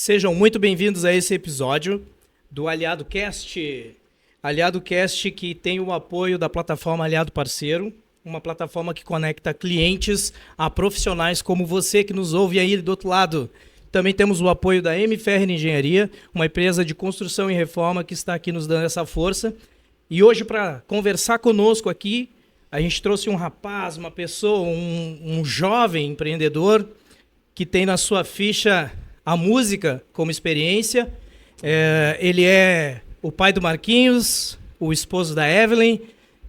Sejam muito bem-vindos a esse episódio do Aliado Cast. Aliado Cast que tem o apoio da plataforma Aliado Parceiro, uma plataforma que conecta clientes a profissionais como você que nos ouve aí do outro lado. Também temos o apoio da MFR Engenharia, uma empresa de construção e reforma que está aqui nos dando essa força. E hoje, para conversar conosco aqui, a gente trouxe um rapaz, uma pessoa, um jovem empreendedor que tem na sua ficha a música como experiência. Ele é o pai do Marquinhos, o esposo da Evelyn.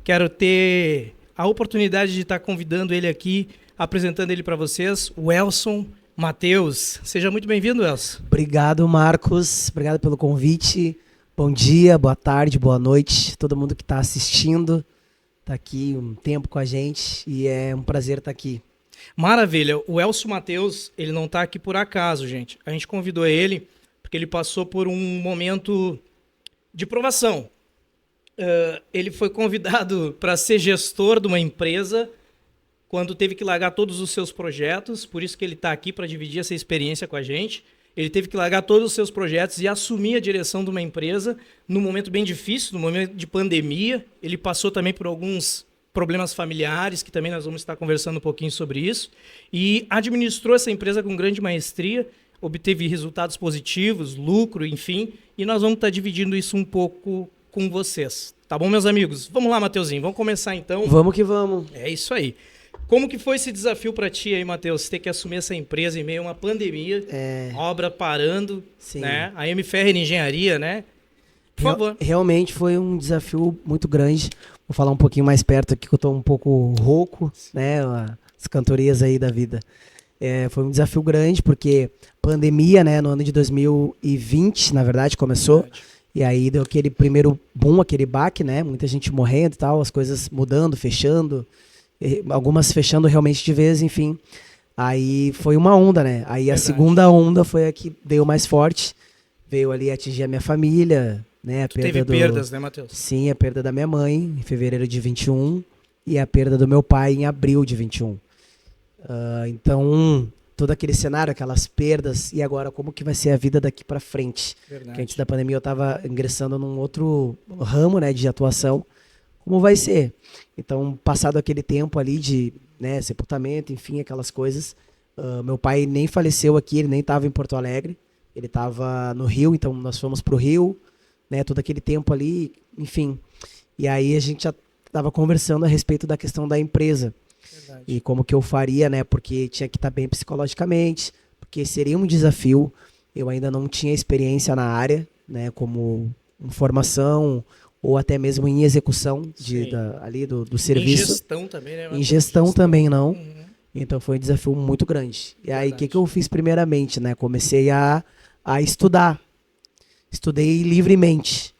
Quero ter a oportunidade de estar convidando ele aqui, apresentando ele para vocês, o Elson Matheus. Seja muito bem-vindo, Elson. Obrigado, Marcos. Obrigado pelo convite. Bom dia, boa tarde, boa noite. Todo mundo que está assistindo está aqui um tempo com a gente e é um prazer estar aqui. Maravilha. O Elson Matheus, ele não está aqui por acaso, gente. A gente convidou ele porque ele passou por um momento de provação. Ele foi convidado para ser gestor de uma empresa quando teve que largar todos os seus projetos, por isso que ele está aqui para dividir essa experiência com a gente. Ele teve que largar todos os seus projetos e assumir a direção de uma empresa num momento bem difícil, num momento de pandemia. Ele passou também por alguns problemas familiares, que também nós vamos estar conversando um pouquinho sobre isso, e administrou essa empresa com grande maestria, obteve resultados positivos, lucro, enfim, e nós vamos estar dividindo isso um pouco com vocês. Tá bom, meus amigos? Vamos lá, Mateuzinho, vamos começar então? Vamos que vamos. É isso aí. Como que foi esse desafio para ti aí, Matheus? Ter que assumir essa empresa em meio a uma pandemia, obra parando, Sim. né? A MFR Engenharia, né? Por favor. Realmente foi um desafio muito grande. Vou falar um pouquinho mais perto aqui, que eu estou um pouco rouco, né? As cantorias aí da vida. Foi um desafio grande, porque pandemia, né? No ano de 2020, na verdade, começou. E aí deu aquele primeiro boom, aquele baque, né? Muita gente morrendo e tal, as coisas mudando, fechando. Algumas fechando realmente de vez, enfim. Aí foi uma onda, né? Aí verdade. A segunda onda foi a que deu mais forte. Veio ali atingir a minha família, né? Teve perdas, né, Matheus? Sim, a perda da minha mãe em fevereiro de 21 e a perda do meu pai em abril de 21. Então, todo aquele cenário, aquelas perdas, e agora como que vai ser a vida daqui para frente? Verdade. Porque antes da pandemia eu estava ingressando num outro ramo, né, de atuação. Como vai ser? Então, passado aquele tempo ali de, né, sepultamento, enfim, aquelas coisas, meu pai nem faleceu aqui, ele nem estava em Porto Alegre, ele estava no Rio, então nós fomos para o Rio, né, todo aquele tempo ali, enfim. E aí a gente já estava conversando a respeito da questão da empresa. Verdade. E como que eu faria, né, porque tinha que estar bem psicologicamente, porque seria um desafio, eu ainda não tinha experiência na área, né, como formação ou até mesmo em execução ali do serviço. Em gestão também, né? Em gestão também não. Uhum. Então foi um desafio muito grande. E aí o que eu fiz primeiramente, né? Comecei a estudar. Estudei livremente.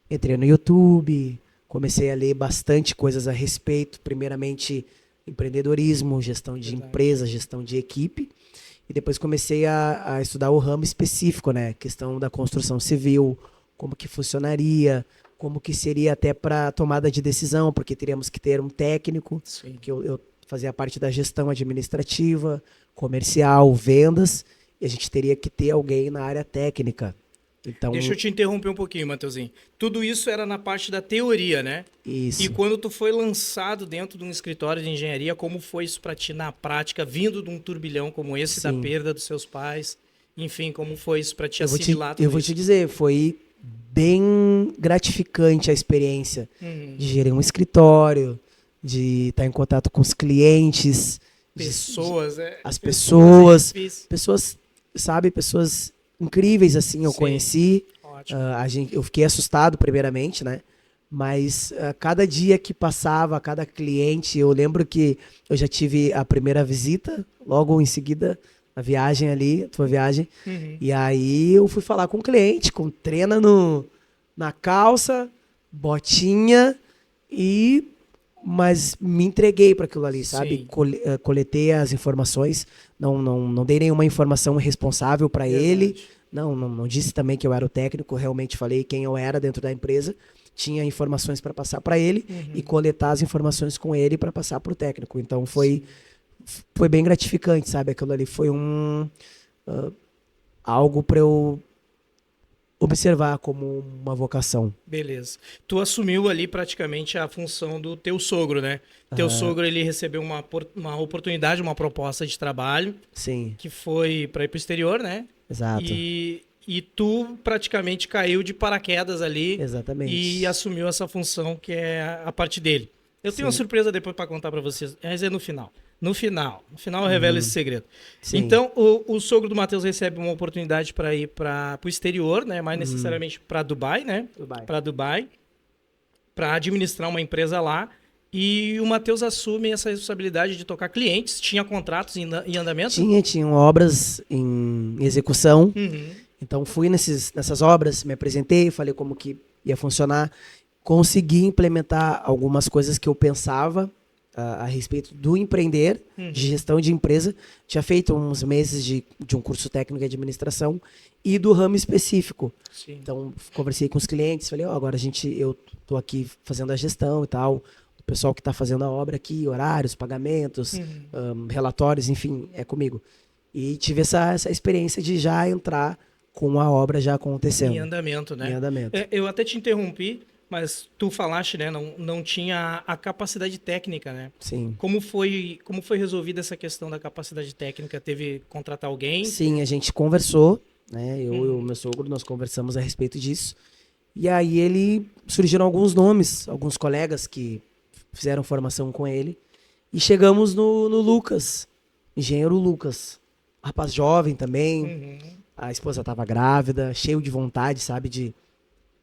Entrei no YouTube, comecei a ler bastante coisas a respeito. Primeiramente empreendedorismo, gestão de empresa, gestão de equipe. E depois comecei a estudar o ramo específico, né? Questão da construção civil, como que funcionaria, como que seria até para tomada de decisão, porque teríamos que ter um técnico, que eu fazia parte da gestão administrativa, comercial, vendas, e a gente teria que ter alguém na área técnica. Então, deixa eu te interromper um pouquinho, Matheusinho. Tudo isso era na parte da teoria, né? Isso. E quando tu foi lançado dentro de um escritório de engenharia, como foi isso para ti na prática, vindo de um turbilhão como esse, da perda dos seus pais? Enfim, como foi isso para ti assimilar tudo isso? Eu vou te dizer, foi bem gratificante a experiência de gerir um escritório, de estar em contato com os clientes, as pessoas, sabe, pessoas incríveis assim eu conheci. Eu fiquei assustado primeiramente, né? Mas cada dia que passava, cada cliente, eu lembro que eu já tive a primeira visita, logo em seguida a viagem ali, a tua viagem. Uhum. E aí eu fui falar com o cliente, com treina na calça, botinha, mas me entreguei para aquilo ali, sabe? Coletei as informações, não dei nenhuma informação responsável para ele. Não disse também que eu era o técnico, realmente falei quem eu era dentro da empresa. Tinha informações para passar para ele e coletar as informações com ele para passar para o técnico. Então foi bem gratificante, sabe? Aquilo ali foi algo para eu observar como uma vocação. Beleza. Tu assumiu ali praticamente a função do teu sogro, né? Teu sogro, ele recebeu uma oportunidade, uma proposta de trabalho. Sim. Que foi para ir para o exterior, né? Exato. E tu praticamente caiu de paraquedas ali. Exatamente. E assumiu essa função que é a parte dele. Eu tenho uma surpresa depois para contar para vocês, mas é no final. No final eu revelo esse segredo. Sim. Então, o sogro do Matheus recebe uma oportunidade para ir para o exterior, né? Mais necessariamente para Dubai, né? Para Dubai, para administrar uma empresa lá. E o Matheus assume essa responsabilidade de tocar clientes. Tinha contratos em andamento? Tinham obras em execução. Então, fui nessas obras, me apresentei, falei como que ia funcionar. Consegui implementar algumas coisas que eu pensava a respeito do empreender, de gestão de empresa. Tinha feito uns meses de um curso técnico de administração e do ramo específico. Sim. Então, conversei com os clientes, falei, agora eu tô aqui fazendo a gestão e tal, o pessoal que está fazendo a obra aqui, horários, pagamentos, relatórios, enfim, é comigo. E tive essa experiência de já entrar com a obra já acontecendo. Em andamento, né? Em andamento. Eu até te interrompi, mas tu falaste, né? Não tinha a capacidade técnica, né? Sim. Como foi resolvida essa questão da capacidade técnica? Teve que contratar alguém? Sim, a gente conversou, né? Eu e o meu sogro, nós conversamos a respeito disso. E aí surgiram alguns nomes, alguns colegas que fizeram formação com ele. E chegamos no Lucas, engenheiro Lucas. Rapaz jovem também. A esposa estava grávida, cheio de vontade, sabe, de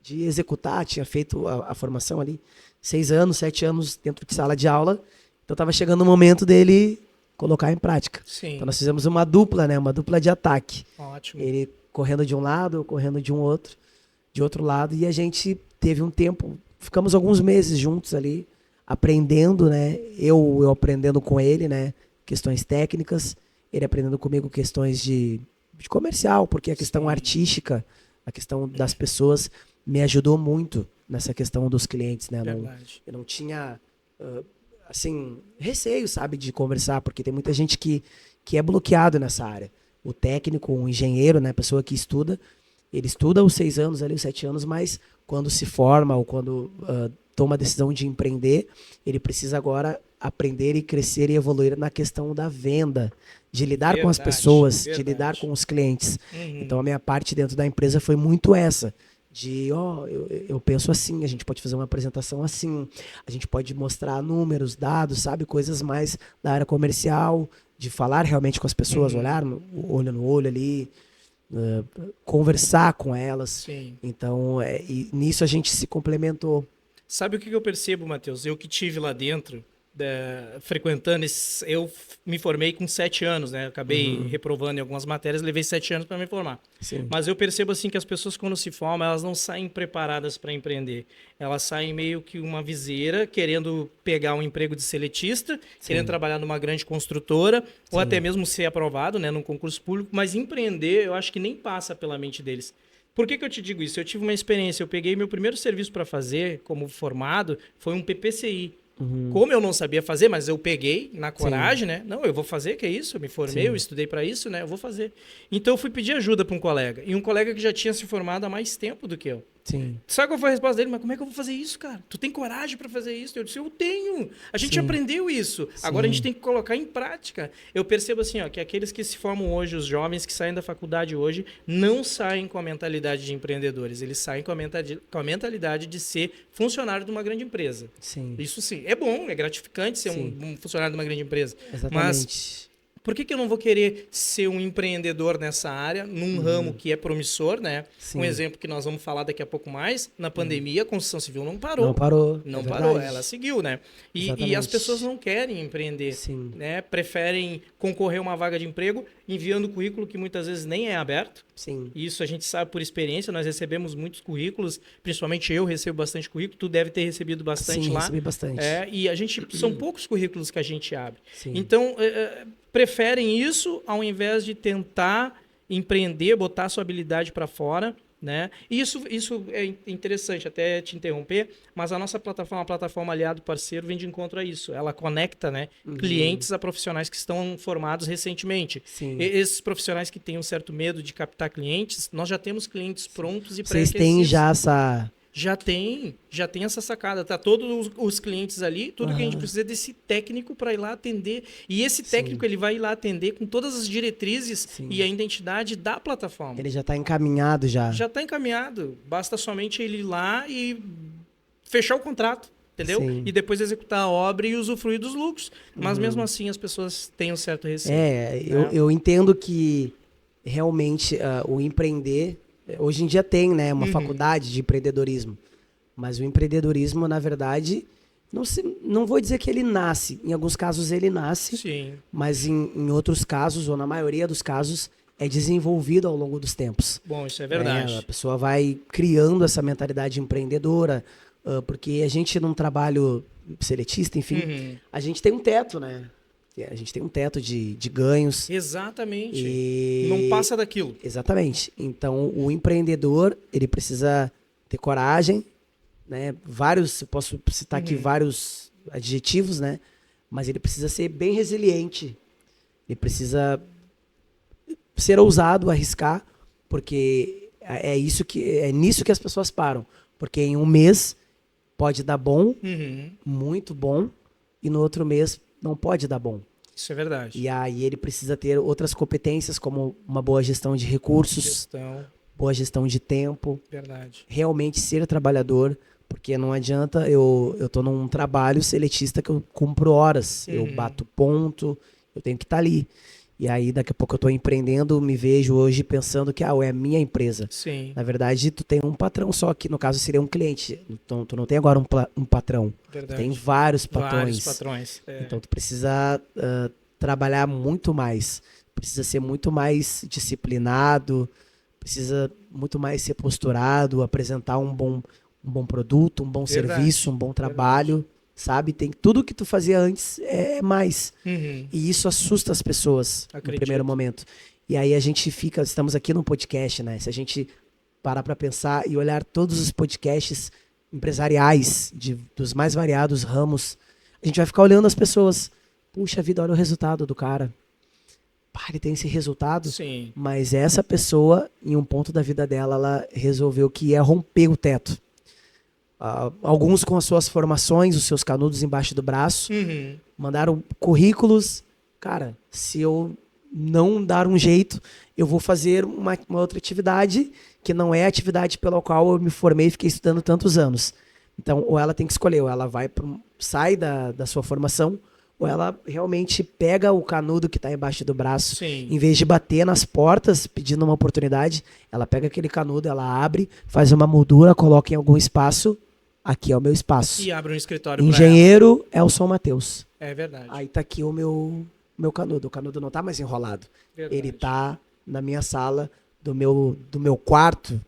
executar. Tinha feito a formação ali 6 anos, 7 anos dentro de sala de aula. Então estava chegando o momento dele colocar em prática. Sim. Então nós fizemos uma dupla, né? Uma dupla de ataque. Ótimo. Ele correndo de um lado, eu correndo de outro lado. E a gente teve um tempo, ficamos alguns meses juntos ali, aprendendo, né? Eu aprendendo com ele, né? Questões técnicas. Ele aprendendo comigo questões de comercial, porque a questão artística, a questão das pessoas me ajudou muito nessa questão dos clientes, né? Eu não tinha, assim, receio, sabe, de conversar, porque tem muita gente que é bloqueado nessa área. O técnico, o engenheiro, né, a pessoa que estuda, ele estuda os 6 anos ali, os 7 anos, mas quando se forma ou quando toma a decisão de empreender, ele precisa agora aprender e crescer e evoluir na questão da venda, de lidar com as pessoas, de lidar com os clientes. Então a minha parte dentro da empresa foi muito essa, de eu penso assim, a gente pode fazer uma apresentação assim, a gente pode mostrar números, dados, sabe, coisas mais da área comercial, de falar realmente com as pessoas, olhar olho no olho ali, conversar com elas. Sim. Então, e nisso a gente se complementou. Sabe o que eu percebo, Matheus? Eu que tive lá dentro, frequentando, eu me formei com 7 anos, né? Eu acabei reprovando em algumas matérias, levei 7 anos para me formar. Sim. Mas eu percebo assim que as pessoas quando se formam, elas não saem preparadas para empreender. Elas saem meio que uma viseira, querendo pegar um emprego de seletista, querendo trabalhar numa grande construtora, ou até mesmo ser aprovado, né, num concurso público, mas empreender, eu acho que nem passa pela mente deles. Por que eu te digo isso? Eu tive uma experiência, eu peguei meu primeiro serviço para fazer como formado, foi um PPCI. Como eu não sabia fazer, mas eu peguei na coragem, né? Não, eu vou fazer, que é isso? Eu me formei, eu estudei para isso, né? Eu vou fazer. Então eu fui pedir ajuda para um colega. E um colega que já tinha se formado há mais tempo do que eu. Sim. Sabe qual foi a resposta dele? Mas como é que eu vou fazer isso, cara? Tu tem coragem para fazer isso? Eu disse, eu tenho. A gente aprendeu isso. Agora a gente tem que colocar em prática. Eu percebo assim, ó, que aqueles que se formam hoje, os jovens que saem da faculdade hoje, não saem com a mentalidade de empreendedores. Eles saem com a mentalidade de ser funcionário de uma grande empresa. Sim. Isso sim. É bom, é gratificante ser um funcionário de uma grande empresa. Exatamente. Mas por que eu não vou querer ser um empreendedor nessa área, num ramo que é promissor, né? Sim. Um exemplo que nós vamos falar daqui a pouco mais, na pandemia a construção civil não parou. Não parou. Não parou, ela seguiu, né? E as pessoas não querem empreender, Sim. né? Preferem concorrer a uma vaga de emprego enviando currículo que muitas vezes nem é aberto. Sim. Isso a gente sabe por experiência, nós recebemos muitos currículos, principalmente eu recebo bastante currículo, tu deve ter recebido bastante lá. Sim, recebi bastante. E a gente, são poucos currículos que a gente abre. Sim. Então, preferem isso ao invés de tentar empreender, botar sua habilidade para fora, né? E isso é interessante, até te interromper, mas a nossa plataforma, a plataforma Aliado Parceiro, vem de encontro a isso. Ela conecta, né, clientes a profissionais que estão formados recentemente. Sim. Esses profissionais que têm um certo medo de captar clientes, nós já temos clientes prontos e Vocês pré-aquecidos. têm já essa... Já tem essa sacada. Tá todos os clientes ali, tudo que a gente precisa é desse técnico para ir lá atender. E esse técnico ele vai ir lá atender com todas as diretrizes e a identidade da plataforma. Ele já está encaminhado já. Já está encaminhado. Basta somente ele ir lá e fechar o contrato, entendeu? Sim. E depois executar a obra e usufruir dos lucros. Mas mesmo assim as pessoas têm um certo receio. Eu entendo que realmente o empreender... Hoje em dia tem, né, uma faculdade de empreendedorismo, mas o empreendedorismo, na verdade, não vou dizer que ele nasce. Em alguns casos ele nasce, Sim. mas em outros casos, ou na maioria dos casos, é desenvolvido ao longo dos tempos. Bom, isso é verdade. A pessoa vai criando essa mentalidade empreendedora, porque a gente num trabalho seletista, enfim, a gente tem um teto, né? A gente tem um teto de ganhos. Exatamente. Não passa daquilo. Exatamente. Então, o empreendedor, ele precisa ter coragem, né? Eu posso citar aqui vários adjetivos, né? Mas ele precisa ser bem resiliente. Ele precisa ser ousado, arriscar, porque é nisso que as pessoas param. Porque em um mês pode dar bom, muito bom, e no outro mês não pode dar bom. Isso é verdade. E aí ele precisa ter outras competências, como uma boa gestão de recursos, boa gestão de tempo. Verdade. Realmente ser trabalhador, porque não adianta eu tô num trabalho seletista que eu cumpro horas, eu bato ponto, eu tenho que estar ali. E aí daqui a pouco eu tô empreendendo, me vejo hoje pensando que é a minha empresa. Sim. Na verdade, tu tem um patrão só, que no caso seria um cliente. Então tu não tem agora um patrão. Verdade. Tu tem vários patrões. Vários patrões. Então tu precisa trabalhar muito mais. Precisa ser muito mais disciplinado, precisa muito mais ser posturado, apresentar um bom produto, um bom serviço, um bom trabalho. Sabe? Tem tudo que tu fazia antes é mais. E isso assusta as pessoas no primeiro momento. E aí estamos aqui no podcast, né? Se a gente parar para pensar e olhar todos os podcasts empresariais dos mais variados ramos, a gente vai ficar olhando as pessoas. Puxa vida, olha o resultado do cara. Pá, ele tem esse resultado. Sim. Mas essa pessoa, em um ponto da vida dela, ela resolveu que ia romper o teto. Alguns com as suas formações, os seus canudos embaixo do braço, mandaram currículos. Cara, se eu não dar um jeito, eu vou fazer uma outra atividade que não é a atividade pela qual eu me formei e fiquei estudando tantos anos. Então, ou ela tem que escolher, ou ela sai da sua formação, ou ela realmente pega o canudo que está embaixo do braço, em vez de bater nas portas pedindo uma oportunidade, ela pega aquele canudo, ela abre, faz uma moldura, coloca em algum espaço. Aqui é o meu espaço. E abre um escritório. Engenheiro Elson Matheus. É verdade. Aí tá aqui o meu canudo. O canudo não tá mais enrolado. Verdade. Ele tá na minha sala, do meu quarto.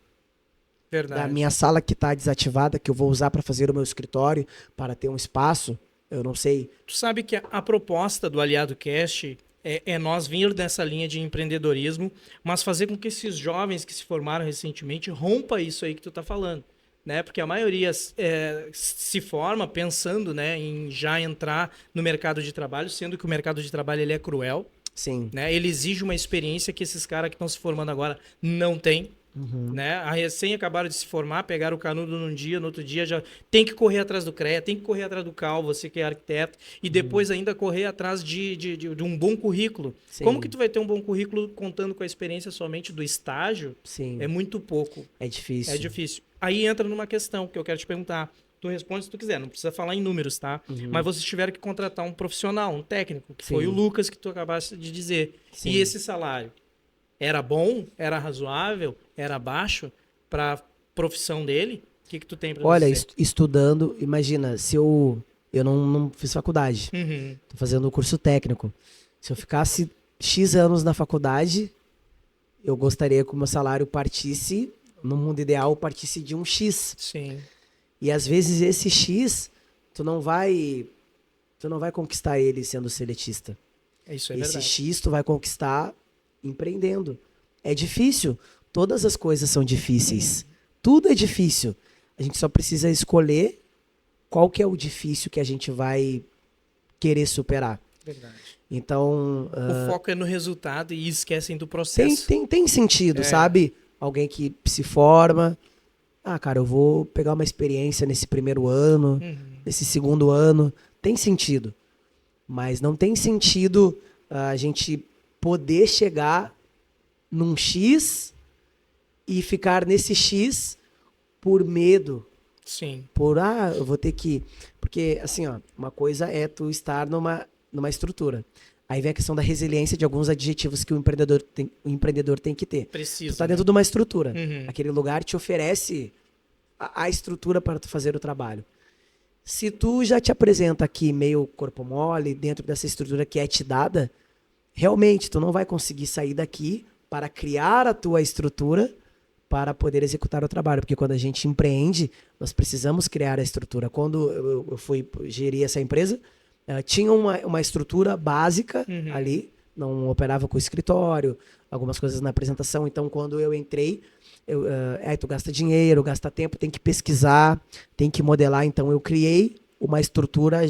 Verdade. Da minha sala que tá desativada, que eu vou usar para fazer o meu escritório, para ter um espaço. Eu não sei. Tu sabe que a proposta do Aliado Cast é nós vir dessa linha de empreendedorismo, mas fazer com que esses jovens que se formaram recentemente rompa isso aí que tu tá falando. Né? Porque a maioria se forma pensando, né, em já entrar no mercado de trabalho, sendo que o mercado de trabalho ele é cruel. Sim. Né? Ele exige uma experiência que esses caras que estão se formando agora não têm. Né? A recém acabaram de se formar, pegaram o canudo num dia, no outro dia já tem que correr atrás do CREA, tem que correr atrás do CAL, você que é arquiteto, e depois ainda correr atrás de um bom currículo. Sim. Como que tu vai ter um bom currículo contando com a experiência somente do estágio? Sim. É muito pouco. É difícil. É difícil. Aí entra numa questão que eu quero te perguntar. Tu responde se tu quiser, não precisa falar em números, tá? Mas vocês tiveram que contratar um profissional, um técnico, que foi o Lucas que tu acabaste de dizer. Sim. E esse salário? Era bom? Era razoável? Era baixo para a profissão dele? O que tu tem para dizer? Olha, estudando, imagina, se eu não fiz faculdade, tô fazendo um curso técnico. Se eu ficasse X anos na faculdade, eu gostaria que o meu salário partisse, no mundo ideal, partisse de um X. Sim. E às vezes esse X, tu não vai conquistar ele sendo seletista. Isso é verdade. Esse X tu vai conquistar empreendendo. É difícil. todas as coisas são difíceis. Tudo é difícil. A gente só precisa escolher qual que é o difícil que a gente vai querer superar. Verdade. Então... O foco é no resultado e esquecem do processo. Tem sentido, sabe? Alguém que se forma... cara, eu vou pegar uma experiência nesse primeiro ano, nesse segundo ano. Tem sentido. Mas não tem sentido a gente poder chegar num X e ficar nesse X por medo. Sim. Eu vou ter que... Porque, assim, uma coisa é tu estar numa estrutura. Aí vem a questão da resiliência de alguns adjetivos que o empreendedor tem que ter. Precisa. Tu tá dentro de uma estrutura. Aquele lugar te oferece a estrutura para tu fazer o trabalho. Se tu já te apresenta aqui meio corpo mole, dentro dessa estrutura que é te dada, realmente tu não vai conseguir sair daqui para criar a tua estrutura para poder executar o trabalho. Porque quando a gente empreende, nós precisamos criar a estrutura. Quando eu fui gerir essa empresa, tinha uma estrutura básica ali, não operava com o escritório, algumas coisas na apresentação. Então, quando eu entrei, aí tu gasta dinheiro, gasta tempo, tem que pesquisar, tem que modelar. Então, eu criei uma estrutura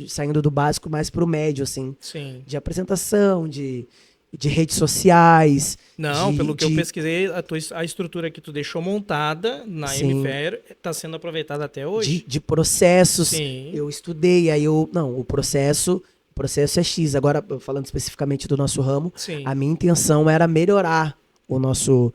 saindo do básico mais para o médio, assim. Sim. De apresentação, de redes sociais. Não, pelo que eu pesquisei, a estrutura que tu deixou montada na MFAir está sendo aproveitada até hoje. De processos. Sim. Eu estudei, o processo é X. Agora, falando especificamente do nosso ramo, a minha intenção era melhorar o nosso...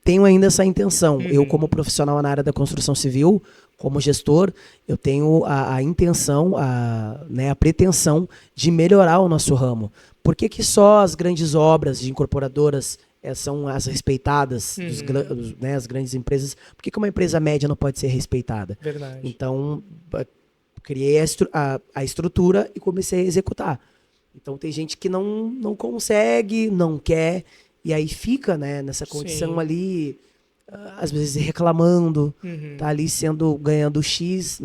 Tenho ainda essa intenção. Eu, como profissional na área da construção civil, como gestor, eu tenho a intenção, a pretensão de melhorar o nosso ramo. Por que só as grandes obras de incorporadoras são as respeitadas, as grandes empresas? Por que uma empresa média não pode ser respeitada? Verdade. Então, criei a estrutura e comecei a executar. Então, tem gente que não consegue, não quer, e aí fica nessa condição ali, às vezes reclamando, tá ali ganhando X,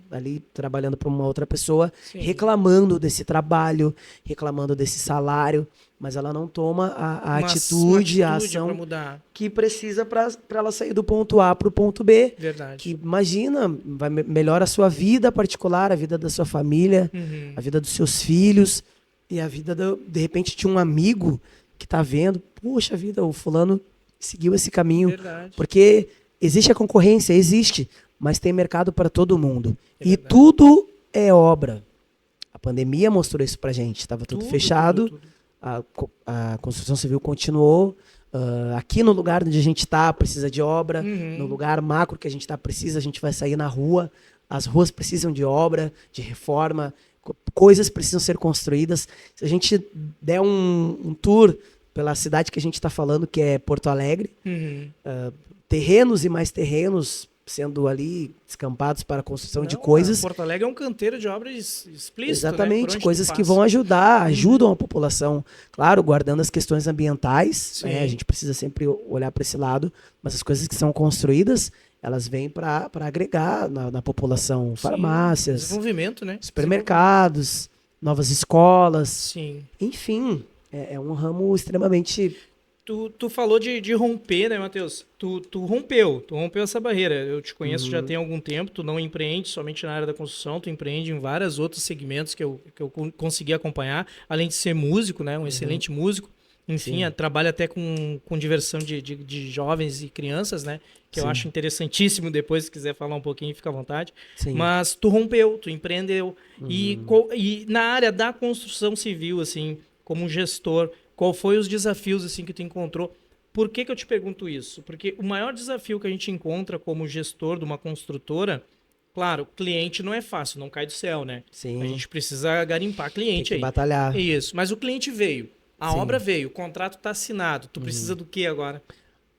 ali trabalhando para uma outra pessoa, reclamando desse trabalho, reclamando desse salário, mas ela não toma a atitude, a ação que precisa para ela sair do ponto A para o ponto B. Verdade. Que imagina, melhora a sua vida particular, a vida da sua família, a vida dos seus filhos e a vida, de repente, de um amigo que tá vendo, puxa vida, o fulano seguiu esse caminho. Verdade. Porque existe a concorrência, existe, mas tem mercado para todo mundo. E tudo é obra. A pandemia mostrou isso pra gente. Estava tudo fechado, tudo. A construção civil continuou. Aqui no lugar onde a gente está, precisa de obra. No lugar macro que a gente está, a gente vai sair na rua. As ruas precisam de obra, de reforma. Coisas precisam ser construídas. Se a gente der um tour pela cidade que a gente está falando, que é Porto Alegre, terrenos e mais terrenos sendo ali descampados para a construção de coisas. Porto Alegre é um canteiro de obras explícito. Exatamente, coisas que vão ajudam a população. Claro, guardando as questões ambientais, a gente precisa sempre olhar para esse lado, mas as coisas que são construídas, elas vêm para agregar na população. Farmácias, desenvolvimento, né? Supermercados, novas escolas. Sim. Enfim, é um ramo extremamente... Tu falou de romper, né, Matheus? Tu rompeu essa barreira. Eu te conheço já tem algum tempo, tu não empreende somente na área da construção, tu empreende em vários outros segmentos que eu consegui acompanhar, além de ser músico, né, um excelente músico. Enfim, trabalha até com diversão de jovens e crianças, né? Que eu acho interessantíssimo. Depois, se quiser falar um pouquinho, fica à vontade. Sim. Mas tu rompeu, tu empreendeu. E na área da construção civil, assim, como gestor, qual foi os desafios assim que tu encontrou? Por que eu te pergunto isso? Porque o maior desafio que a gente encontra como gestor de uma construtora, claro, cliente não é fácil, não cai do céu, né? Sim. A gente precisa garimpar cliente aí. Batalhar. Isso, mas o cliente veio. A obra veio, o contrato está assinado. Tu precisa do que agora?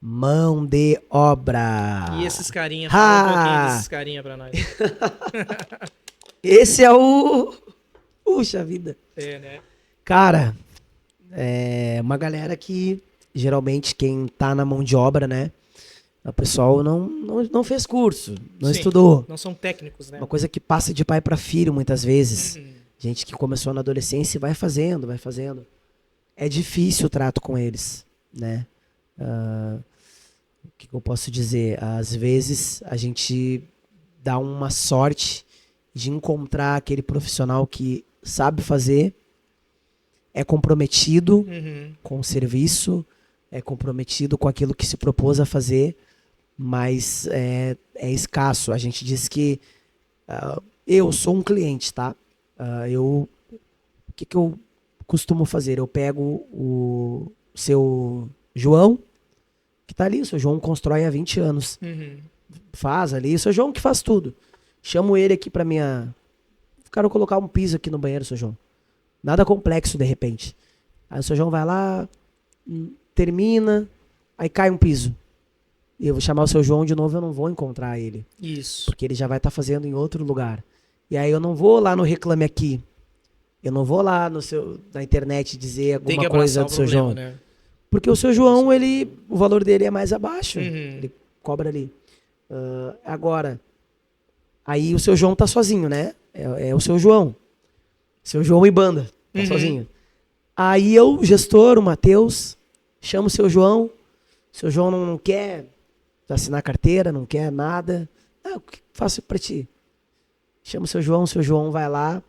Mão de obra. E esses carinha, fala um pouquinho desses carinha para nós. Esse é o... Puxa vida. Né? Cara, é uma galera que, geralmente, quem tá na mão de obra, né? O pessoal não fez curso, não estudou. Não são técnicos, né? Uma coisa que passa de pai para filho, muitas vezes. Gente que começou na adolescência e vai fazendo. É difícil o trato com eles, né? que eu posso dizer? Às vezes a gente dá uma sorte de encontrar aquele profissional que sabe fazer, é comprometido com o serviço, é comprometido com aquilo que se propôs a fazer, mas é escasso. A gente diz que eu sou um cliente, tá? O que eu costumo fazer? Eu pego o seu João, que tá ali, o seu João constrói há 20 anos. Faz ali, o seu João que faz tudo. Chamo ele aqui pra minha... Quero colocar um piso aqui no banheiro, seu João. Nada complexo, de repente. Aí o seu João vai lá, termina, aí cai um piso. E eu vou chamar o seu João de novo, eu não vou encontrar ele. Isso. Porque ele já vai estar fazendo em outro lugar. E aí eu não vou lá no Reclame Aqui. Eu não vou lá na internet dizer alguma coisa do seu João. Né? Porque o seu João, o valor dele é mais abaixo. Ele cobra ali. Agora, aí o seu João tá sozinho, né? É o seu João. Seu João e banda. Tá sozinho. Aí eu, gestor, o Matheus, chamo o seu João. O seu João não quer assinar carteira, não quer nada. O que faço pra ti? Chama o seu João vai lá,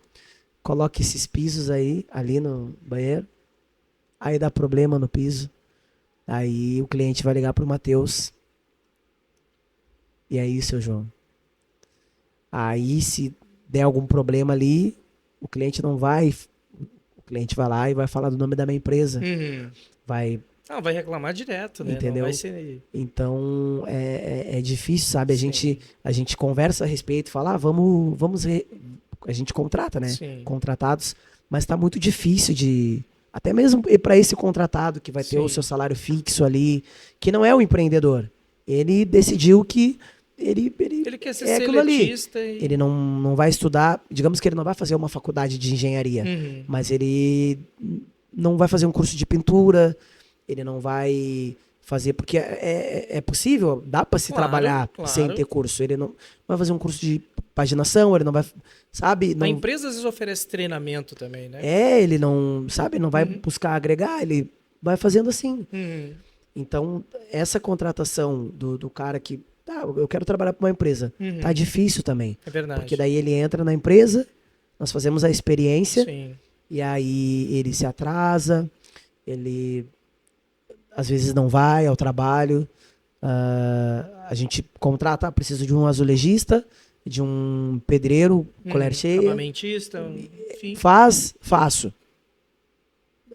coloca esses pisos ali no banheiro. Aí dá problema no piso. Aí o cliente vai ligar pro Matheus. E aí, seu João? Aí se der algum problema ali, o cliente não vai... O cliente vai lá e vai falar do nome da minha empresa. Vai reclamar direto, né? Entendeu? Não vai ser... Então, é difícil, sabe? A gente conversa a respeito, fala, a gente contrata, né? Sim. Contratados, mas tá muito difícil de... Até mesmo para esse contratado que vai ter o seu salário fixo ali, que não é o empreendedor. Ele decidiu que ele quer ser seletista. Ele não vai estudar, digamos que ele não vai fazer uma faculdade de engenharia, mas ele não vai fazer um curso de pintura, ele não vai fazer, porque é possível, dá para se trabalhar sem ter curso. Ele não vai fazer um curso de paginação, ele não vai, sabe? A empresa às vezes oferece treinamento também, né? Ele não, sabe, não vai buscar agregar, ele vai fazendo assim. Então, essa contratação do cara que, eu quero trabalhar para uma empresa, tá difícil também. É verdade. Porque daí ele entra na empresa, nós fazemos a experiência, e aí ele se atrasa, ele às vezes não vai ao trabalho, a gente contrata, preciso de um azulejista, de um pedreiro, colher cheia. Acabamenista, enfim. Faço.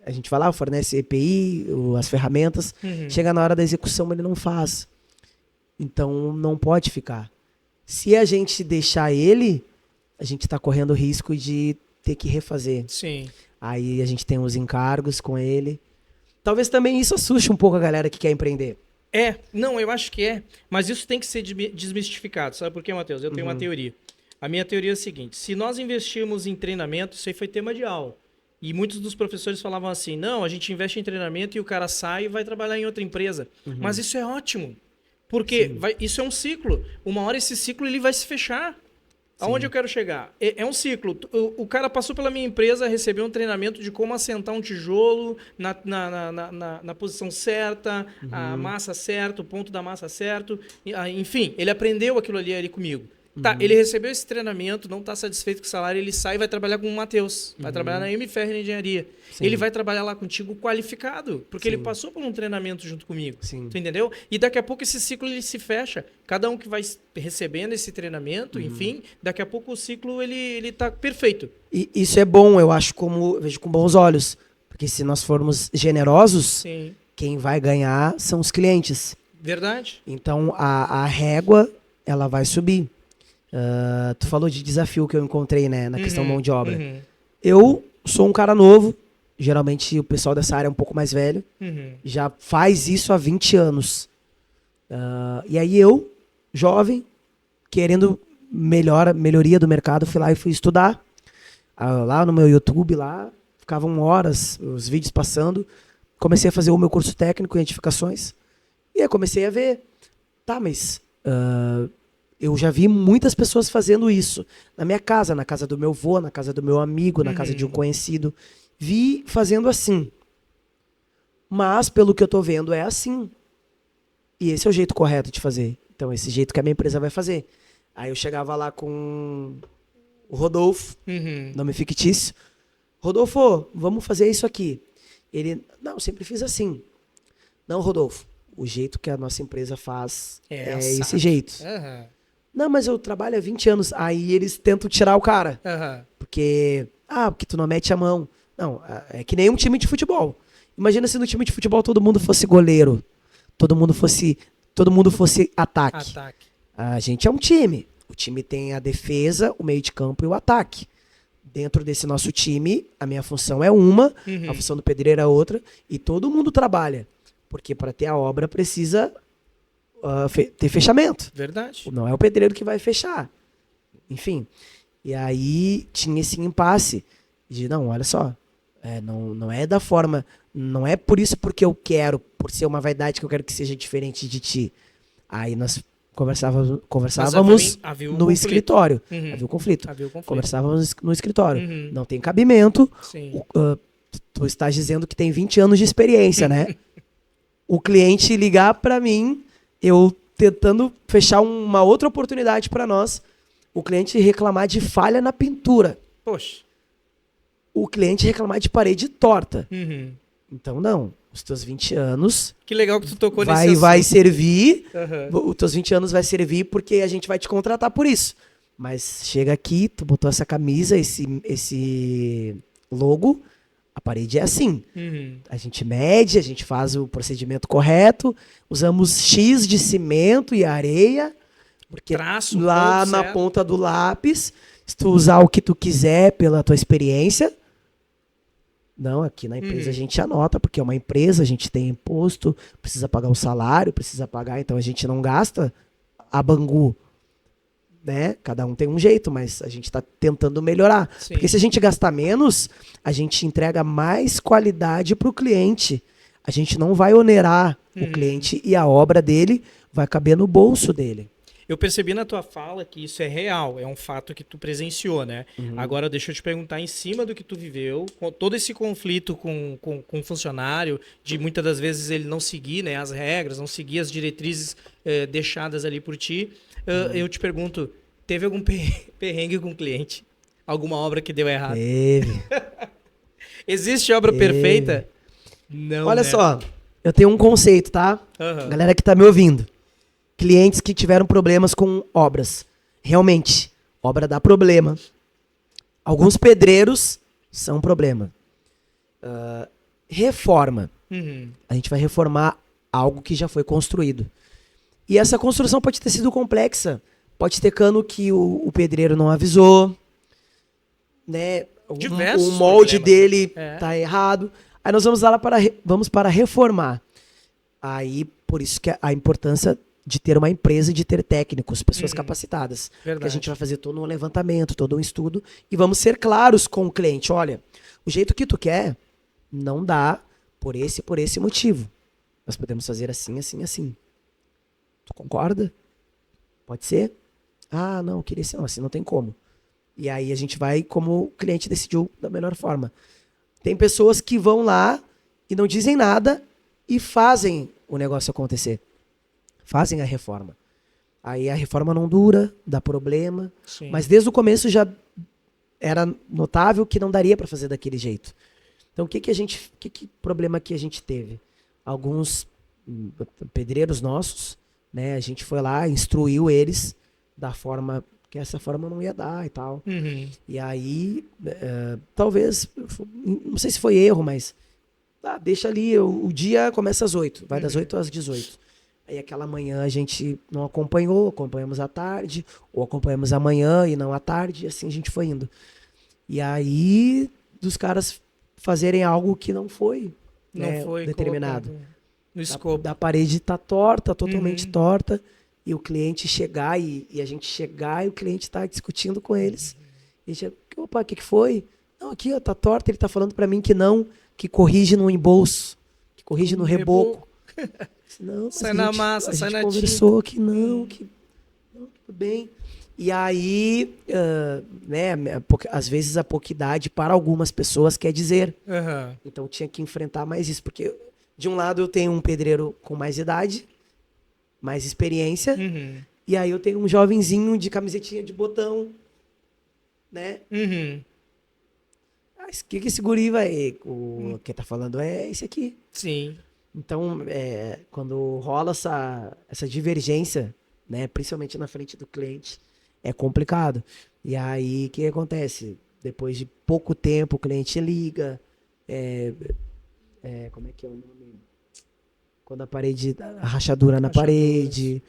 A gente vai lá, fornece EPI, as ferramentas, chega na hora da execução, ele não faz. Então não pode ficar. Se a gente deixar ele, a gente está correndo o risco de ter que refazer. Sim. Aí a gente tem os encargos com ele. Talvez também isso assuste um pouco a galera que quer empreender. Não, eu acho que é. Mas isso tem que ser desmistificado. Sabe por quê, Matheus? Eu tenho uma teoria. A minha teoria é a seguinte. Se nós investirmos em treinamento, isso aí foi tema de aula. E muitos dos professores falavam assim, não, a gente investe em treinamento e o cara sai e vai trabalhar em outra empresa. Mas isso é ótimo. Porque isso é um ciclo. Uma hora esse ciclo ele vai se fechar. Aonde eu quero chegar? É um ciclo. O cara passou pela minha empresa, recebeu um treinamento de como assentar um tijolo na posição certa, a massa certa, o ponto da massa certo. Enfim, ele aprendeu aquilo ali comigo. Tá, ele recebeu esse treinamento, não está satisfeito com o salário, ele sai e vai trabalhar com o Matheus. Vai trabalhar na M Ferreira Engenharia. Sim. Ele vai trabalhar lá contigo qualificado, porque ele passou por um treinamento junto comigo. Sim. Tu entendeu? E daqui a pouco esse ciclo ele se fecha. Cada um que vai recebendo esse treinamento, enfim, daqui a pouco o ciclo ele tá perfeito. E isso é bom, eu vejo com bons olhos. Porque se nós formos generosos, quem vai ganhar são os clientes. Verdade. Então a régua, ela vai subir. Tu falou de desafio que eu encontrei, né, na questão mão de obra. Eu sou um cara novo, geralmente o pessoal dessa área é um pouco mais velho, já faz isso há 20 anos. E aí eu, jovem, querendo melhoria do mercado, fui lá e fui estudar. Lá no meu YouTube, ficavam horas os vídeos passando, comecei a fazer o meu curso técnico em edificações, e aí comecei a ver, mas... eu já vi muitas pessoas fazendo isso. Na minha casa, na casa do meu avô, na casa do meu amigo, na casa de um conhecido. Vi fazendo assim. Mas, pelo que eu tô vendo, é assim. E esse é o jeito correto de fazer. Então, esse jeito que a minha empresa vai fazer. Aí eu chegava lá com o Rodolfo, nome fictício. Rodolfo, vamos fazer isso aqui. Ele, não, sempre fiz assim. Não, Rodolfo, o jeito que a nossa empresa faz é esse jeito. Não, mas eu trabalho há 20 anos. Aí eles tentam tirar o cara. Porque tu não mete a mão. Não, é que nem um time de futebol. Imagina se no time de futebol todo mundo fosse goleiro. Todo mundo fosse ataque. A gente é um time. O time tem a defesa, o meio de campo e o ataque. Dentro desse nosso time, a minha função é uma, a função do pedreiro é outra, e todo mundo trabalha. Porque para ter a obra precisa ter fechamento. Verdade. Não é o pedreiro que vai fechar. Enfim. E aí tinha esse impasse de, não, olha só, não é da forma, não é por isso porque eu quero, por ser uma vaidade que eu quero que seja diferente de ti. Aí nós conversávamos no escritório. Havia o conflito. Conversávamos no escritório. Não tem cabimento. Tu estás dizendo que tem 20 anos de experiência, né? O cliente ligar para mim, eu tentando fechar uma outra oportunidade para nós, o cliente reclamar de falha na pintura. Poxa. O cliente reclamar de parede torta. Então, não. Os teus 20 anos... Que legal que tu tocou nesse assunto. Vai servir. Os teus 20 anos vai servir porque a gente vai te contratar por isso. Mas chega aqui, tu botou essa camisa, esse logo, a parede é assim. A gente mede, a gente faz o procedimento correto, usamos X de cimento e areia, porque traço, lá na ponta do lápis, se tu usar o que tu quiser pela tua experiência... Não, aqui na empresa a gente anota, porque é uma empresa, a gente tem imposto, precisa pagar o salário, precisa pagar, então a gente não gasta a Bangu, né? Cada um tem um jeito, mas a gente está tentando melhorar. Sim. Porque se a gente gastar menos, a gente entrega mais qualidade para o cliente. A gente não vai onerar o cliente e a obra dele vai caber no bolso dele. Eu percebi na tua fala que isso é real, é um fato que tu presenciou, né? Agora deixa eu te perguntar, em cima do que tu viveu, com todo esse conflito com o funcionário, de muitas das vezes ele não seguir, né, as regras, não seguir as diretrizes deixadas ali por ti, eu te pergunto, teve algum perrengue com o cliente? Alguma obra que deu errado? Teve. Existe obra perfeita? Não, olha, né? só, eu tenho um conceito, tá? Galera que tá me ouvindo. Clientes que tiveram problemas com obras. Realmente, obra dá problema. Alguns pedreiros são problema. Reforma. A gente vai reformar algo que já foi construído. E essa construção pode ter sido complexa. Pode ter cano que o pedreiro não avisou. Né? O molde dele tá errado. Aí nós vamos para reformar. Aí, por isso que a importância de ter uma empresa e de ter técnicos, pessoas capacitadas. Porque a gente vai fazer todo um levantamento, todo um estudo e vamos ser claros com o cliente. Olha, o jeito que tu quer não dá por esse motivo. Nós podemos fazer assim, assim, assim. Tu concorda? Pode ser? Ah, não, eu queria ser assim, não tem como. E aí a gente vai como o cliente decidiu da melhor forma. Tem pessoas que vão lá e não dizem nada e fazem o negócio acontecer. Fazem a reforma. Aí a reforma não dura, dá problema. Sim. Mas desde o começo já era notável que não daria para fazer daquele jeito. Então que problema que a gente teve? Alguns pedreiros nossos, né? A gente foi lá, instruiu eles da forma que essa forma não ia dar e tal. E aí, talvez, não sei se foi erro, mas deixa ali, o dia começa às 8, vai das 8 às 18. Aí aquela manhã a gente não acompanhou, acompanhamos à tarde, ou acompanhamos amanhã e não à tarde, e assim a gente foi indo. E aí, dos caras fazerem algo que não foi, determinado. No escopo. Da parede tá torta, totalmente torta, e o cliente chegar, e a gente chegar, e o cliente tá discutindo com eles. E a gente, opa, o que foi? Não, aqui, ó, tá torta, ele tá falando pra mim que não, que corrige no embolso, que corrige no reboco. Não, sai na massa, sai na tinta. A gente conversou que não, tudo bem. E aí, né, às vezes a pouca idade para algumas pessoas quer dizer. Então tinha que enfrentar mais isso, porque de um lado eu tenho um pedreiro com mais idade mais experiência. Uhum. E aí eu tenho um jovenzinho de camisetinha de botão, né? Uhum. Ah, o que esse guri vai... O que tá falando é esse aqui. Sim. Então, quando rola essa divergência, né, principalmente na frente do cliente, é complicado. E aí, o que acontece? Depois de pouco tempo, o cliente liga. Como é que é o nome? Quando a rachadura na parede.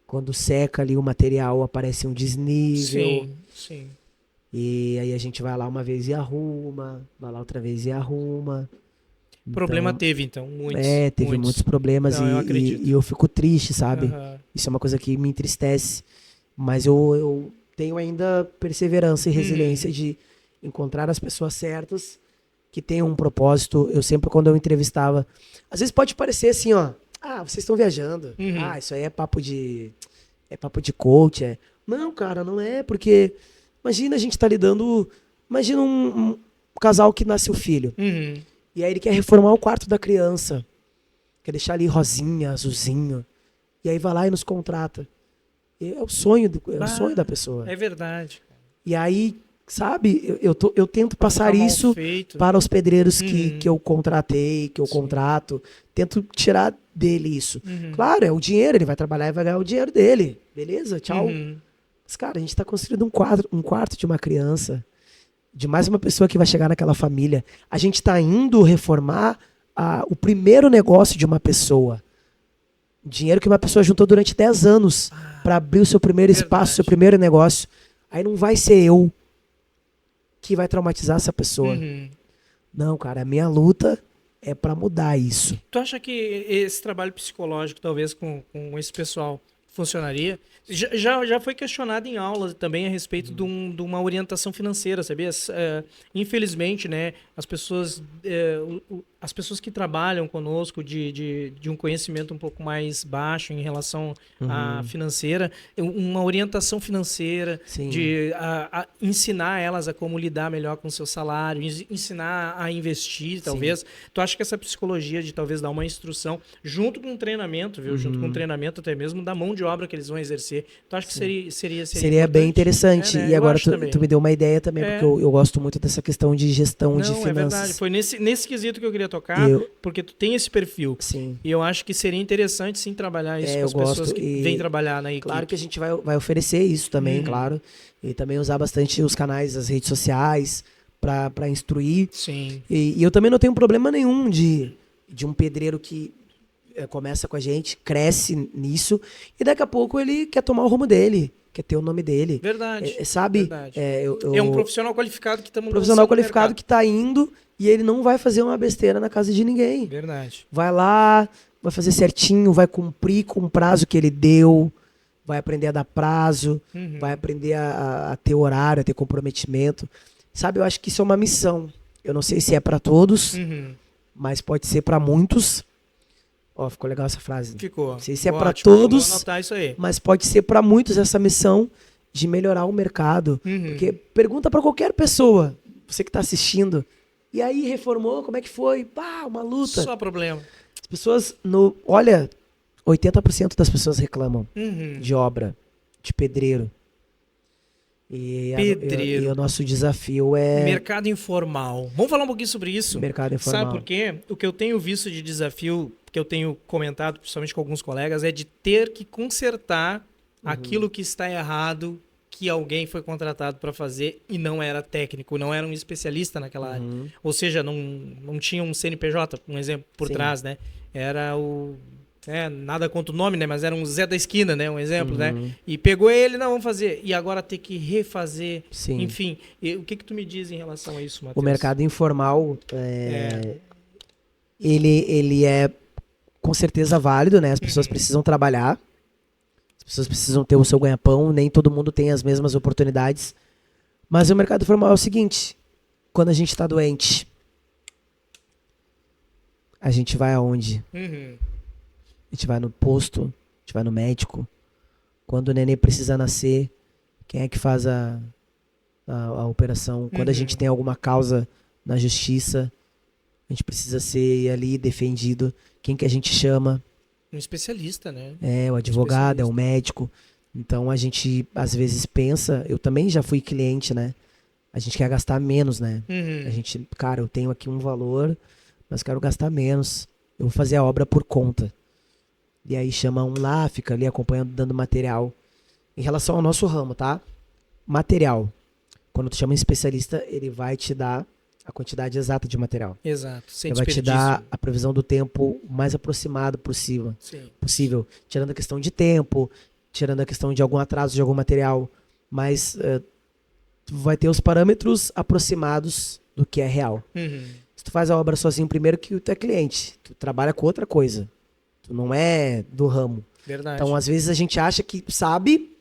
Quando seca ali o material, aparece um desnível. Sim, sim. E aí a gente vai lá uma vez e arruma, vai lá outra vez e arruma. Problema Então, teve, então, muitos. teve muitos problemas Não, eu acredito. e eu fico triste, sabe? Aham. Isso é uma coisa que me entristece. Mas eu tenho ainda perseverança e resiliência de encontrar as pessoas certas que tenham um propósito. Eu sempre, quando eu entrevistava... Às vezes pode parecer assim, ó... Ah, vocês estão viajando. Ah, isso aí é papo de coach. Não, cara, não é, porque... Imagina a gente tá lidando... Imagina um casal que nasce o filho. Uhum. E aí ele quer reformar o quarto da criança. Quer deixar ali rosinha, azulzinho. E aí vai lá e nos contrata. E é o sonho da pessoa. É verdade. E aí, sabe, eu tento passar Tá mal isso feito. para os pedreiros que eu contratei, que eu contrato. Tento tirar dele isso. Claro, é o dinheiro, ele vai trabalhar e vai ganhar o dinheiro dele. Beleza? Tchau. Mas, cara, a gente está construindo um quarto de uma criança, de mais uma pessoa que vai chegar naquela família. A gente está indo reformar o primeiro negócio de uma pessoa. Dinheiro que uma pessoa juntou durante 10 anos para abrir o seu primeiro espaço, seu primeiro negócio. Aí não vai ser eu que vai traumatizar essa pessoa. Não, cara, a minha luta é para mudar isso. Tu acha que esse trabalho psicológico, talvez, com esse pessoal, funcionaria? Já foi questionado em aula também a respeito de uma orientação financeira, sabia? Infelizmente, né, as pessoas que trabalham conosco de um conhecimento um pouco mais baixo em relação à financeira, uma orientação financeira, Sim. de ensinar elas a como lidar melhor com o seu salário, ensinar a investir, talvez. Sim. Tu acha que essa psicologia de talvez dar uma instrução junto com um treinamento, viu? Junto com um treinamento até mesmo da mão de obra que eles vão exercer. Tu acha que seria bem interessante. Né? E agora tu me deu uma ideia também, porque eu gosto muito dessa questão de gestão de finanças. É verdade. Foi nesse quesito que eu queria tocar, porque tu tem esse perfil. Sim. E eu acho que seria interessante, sim, trabalhar isso com as pessoas que vêm trabalhar na equipe. Claro que a gente vai oferecer isso também, claro. E também usar bastante os canais, as redes sociais, para instruir. Sim. E eu também não tenho problema nenhum de um pedreiro que começa com a gente, cresce nisso, e daqui a pouco ele quer tomar o rumo dele, quer ter o nome dele. Verdade. Sabe? Verdade. É um profissional qualificado que estamos profissional qualificado que está indo e ele não vai fazer uma besteira na casa de ninguém. Verdade. Vai lá, vai fazer certinho, vai cumprir com o prazo que ele deu, vai aprender a dar prazo, vai aprender a ter horário, a ter comprometimento. Sabe, eu acho que isso é uma missão. Eu não sei se é para todos, mas pode ser para muitos. Ó, ficou legal essa frase. Ficou. Não sei se é para todos, vou anotar isso aí. mas pode ser para muitos essa missão de melhorar o mercado. Porque pergunta para qualquer pessoa, você que está assistindo, e aí reformou, como é que foi? Pá, uma luta. Só problema. As pessoas, olha, 80% das pessoas reclamam de obra, de pedreiro. E o nosso desafio é... Mercado informal. Vamos falar um pouquinho sobre isso? Mercado informal. Sabe por quê? O que eu tenho visto de desafio, que eu tenho comentado, principalmente com alguns colegas, é de ter que consertar aquilo que está errado, que alguém foi contratado para fazer e não era técnico, não era um especialista naquela área. Ou seja, não tinha um CNPJ, um exemplo, por trás, né? Era o... nada contra o nome, né? Mas era um Zé da esquina, né? Um exemplo, né? E pegou ele, não, vamos fazer. E agora ter que refazer. Sim. Enfim, o que tu me diz em relação a isso, Matheus? O mercado informal, ele é com certeza válido, né? As pessoas precisam trabalhar. As pessoas precisam ter o seu ganha-pão. Nem todo mundo tem as mesmas oportunidades. Mas o mercado informal é o seguinte. Quando a gente está doente, a gente vai aonde? A gente vai no posto, a gente vai no médico. Quando o neném precisa nascer, quem é que faz a operação? Quando a gente tem alguma causa na justiça, a gente precisa ser ali defendido. Quem que a gente chama? Um especialista, né? É, o advogado, é o médico. Então a gente às vezes pensa, eu também já fui cliente, né? A gente quer gastar menos, né? A gente, cara, eu tenho aqui um valor, mas quero gastar menos. Eu vou fazer a obra por conta. E aí chama um lá, fica ali acompanhando, dando material. Em relação ao nosso ramo, tá? Material. Quando tu chama um especialista, ele vai te dar a quantidade exata de material. Exato, sem Ele vai te desperdício. dar a previsão do tempo mais aproximado possível. Sim. Tirando a questão de tempo, tirando a questão de algum atraso de algum material. Mas tu vai ter os parâmetros aproximados do que é real. Se tu faz a obra sozinho, primeiro que tu é cliente. Tu trabalha com outra coisa. Tu não é do ramo. Verdade. Então, às vezes, a gente acha que sabe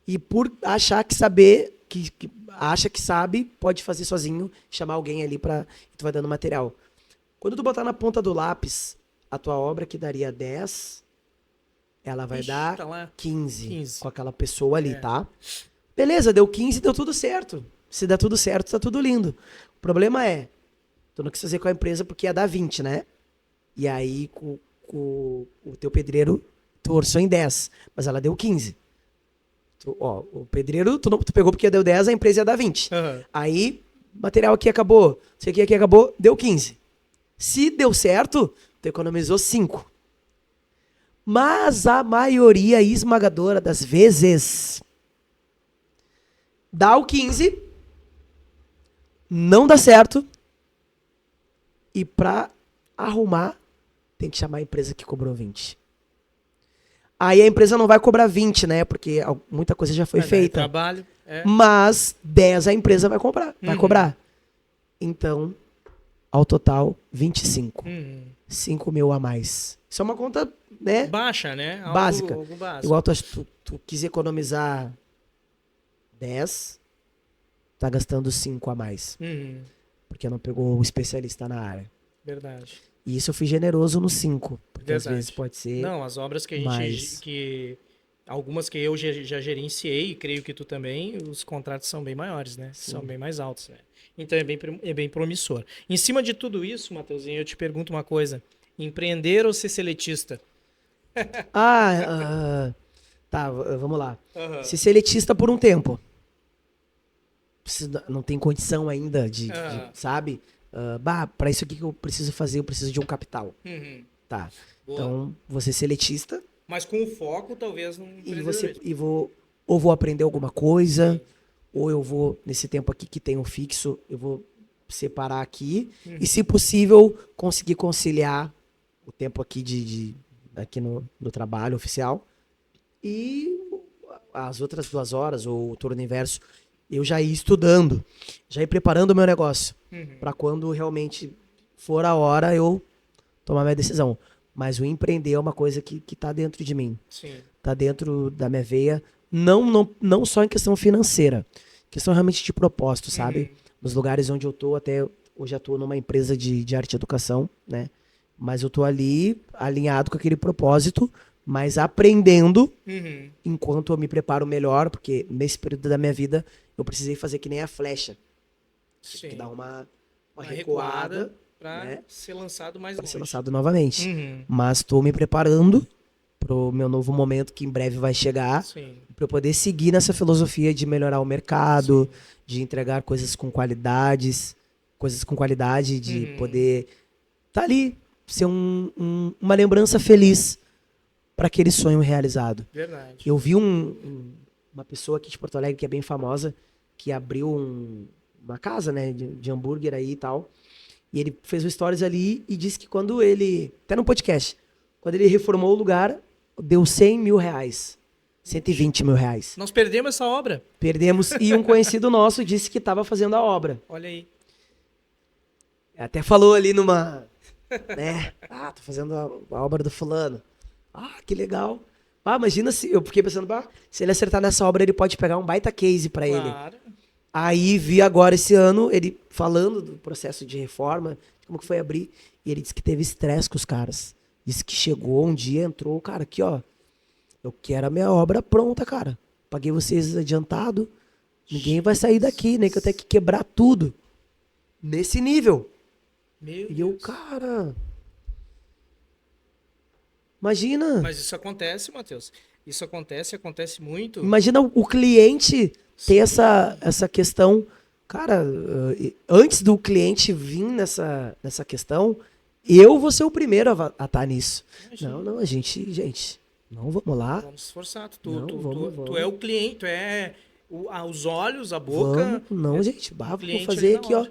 e por achar que saber, que acha que sabe, pode fazer sozinho, chamar alguém ali pra... E tu vai dando material. Quando tu botar na ponta do lápis a tua obra que daria 10, ela vai dar tá lá. 15 com aquela pessoa ali, tá? Beleza, deu 15, deu tudo certo. Se der tudo certo, tá tudo lindo. O problema é, tu não quis fazer com a empresa porque ia dar 20, né? E aí, com o teu pedreiro, tu orçou em 10, mas ela deu 15. O pedreiro, tu pegou porque deu 10, a empresa ia dar 20. Aí, material aqui acabou, isso aqui acabou, deu 15. Se deu certo, tu economizou 5. Mas a maioria esmagadora das vezes dá o 15, não dá certo, e pra arrumar, tem que chamar a empresa que cobrou 20. Aí a empresa não vai cobrar 20, né? Porque muita coisa já foi feita. Trabalho, Mas 10 a empresa vai cobrar. Então, ao total, 25. 5 mil a mais. Isso é uma conta, né? Baixa, né? Básica. Algo básico. Igual tu quis economizar 10, tá gastando 5 a mais. Porque não pegou o especialista na área. Verdade. E isso eu fui generoso no 5. Porque Verdade. às vezes pode ser. Não, as obras que a gente. mais. Algumas que eu já gerenciei, e creio que tu também, os contratos são bem maiores, né? Sim. São bem mais altos, né? Então é bem promissor. Em cima de tudo isso, Matheusinho, eu te pergunto uma coisa: empreender ou ser seletista? Tá, vamos lá. Ser seletista por um tempo. Não tem condição ainda de sabe? Para isso aqui que eu preciso fazer, eu preciso de um capital. Tá. Boa. Então, vou ser seletista. Mas com o foco, talvez, não. Ou vou aprender alguma coisa, ou eu vou, nesse tempo aqui que tem um fixo, eu vou separar aqui. E, se possível, conseguir conciliar o tempo aqui aqui no trabalho oficial. E as outras 2 horas, ou o turno inverso, eu já ir estudando, já ir preparando o meu negócio. Para quando realmente for a hora, eu tomar minha decisão. Mas o empreender é uma coisa que tá dentro de mim. Sim. Tá dentro da minha veia. Não só em questão financeira. Questão realmente de propósito, sabe? Nos lugares onde eu tô, até hoje atuo numa empresa de arte e educação, né? Mas eu tô ali alinhado com aquele propósito, mas aprendendo enquanto eu me preparo melhor, porque nesse período da minha vida eu precisei fazer que nem a flecha. Tem que dar uma recuada para, né? ser lançado mais Pra longe. ser lançado novamente. Mas estou me preparando pro meu novo momento que em breve vai chegar, para eu poder seguir nessa filosofia de melhorar o mercado, de entregar coisas com qualidade, de poder tá ali, ser uma lembrança feliz para aquele sonho realizado. Verdade. Eu vi uma pessoa aqui de Porto Alegre que é bem famosa, que abriu uma casa, né, de hambúrguer aí e tal. E ele fez um stories ali e disse que quando ele, até no podcast, quando ele reformou o lugar, deu 100 mil reais. 120 mil reais. Nós perdemos essa obra. Perdemos. E um conhecido nosso disse que estava fazendo a obra. Olha aí. Até falou ali numa, né? Tô fazendo a obra do fulano. Que legal. Imagina se, eu fiquei pensando, se ele acertar nessa obra, ele pode pegar um baita case pra ele. Aí vi agora esse ano ele falando do processo de reforma, de como que foi abrir, e ele disse que teve estresse com os caras. Disse que chegou um dia, entrou, cara, aqui ó, eu quero a minha obra pronta, cara. Paguei vocês adiantado, ninguém vai sair daqui, nem que eu tenha que quebrar tudo. Nesse nível. Meu e eu, cara... Imagina. Mas isso acontece, Matheus. Isso acontece muito. Imagina o cliente ter essa questão. Cara, antes do cliente vir nessa questão, eu vou ser o primeiro a estar nisso. Imagina. Não, a gente, não, vamos lá. Vamos esforçar. Não, Tu vamos. é o cliente, tu é os olhos, a boca. Não, gente, vamos cliente fazer ali aqui, ó.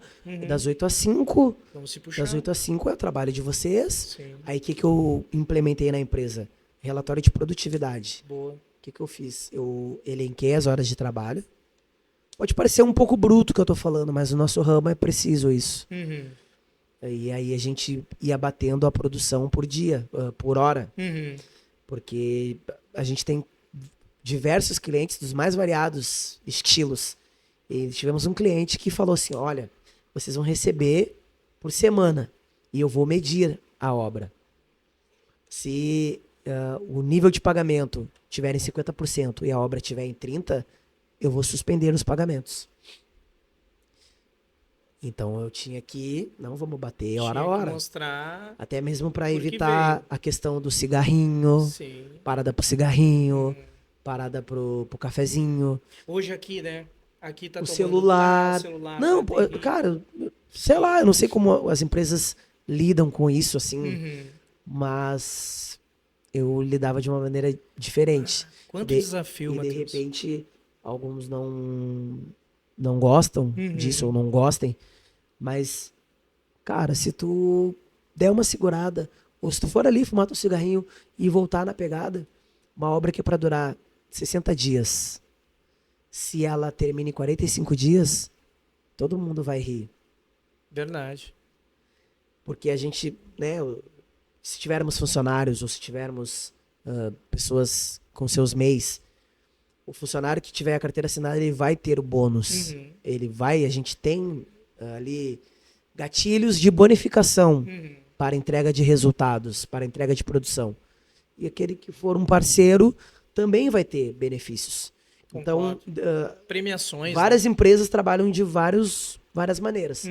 Das 8 às 5. Vamos se puxar. Das 8 às 5 é o trabalho de vocês. Sim. Aí o que eu implementei na empresa? Relatório de produtividade. Boa. O que eu fiz? Eu elenquei as horas de trabalho. Pode parecer um pouco bruto o que eu tô falando, mas o nosso ramo é preciso isso. E aí a gente ia batendo a produção por dia, por hora. Porque a gente tem diversos clientes dos mais variados estilos. E tivemos um cliente que falou assim, olha, vocês vão receber por semana e eu vou medir a obra. Se o nível de pagamento tiver em 50% e a obra tiver em 30%, eu vou suspender os pagamentos. Então eu tinha que, não vamos bater hora a hora. Mostrar. Até mesmo para evitar a questão do cigarrinho, sim, parada pro cigarrinho, parada pro cafezinho. Hoje aqui, né? Aqui tá o celular. Não, cara, sei lá, eu não sei como as empresas lidam com isso assim, mas eu lidava de uma maneira diferente. Quanto desafio, Matheus. E de repente alguns não gostam disso ou não gostem, mas, cara, se tu der uma segurada, ou se tu for ali fumar teu cigarrinho e voltar na pegada, uma obra que é pra durar 60 dias, se ela termina em 45 dias, todo mundo vai rir. Verdade. Porque a gente, né, se tivermos funcionários ou se tivermos pessoas com seus MEIs, o funcionário que tiver a carteira assinada, ele vai ter o bônus. A gente tem ali gatilhos de bonificação para entrega de resultados, para entrega de produção. E aquele que for um parceiro também vai ter benefícios. Concordo. Então, premiações. Várias empresas trabalham de várias maneiras.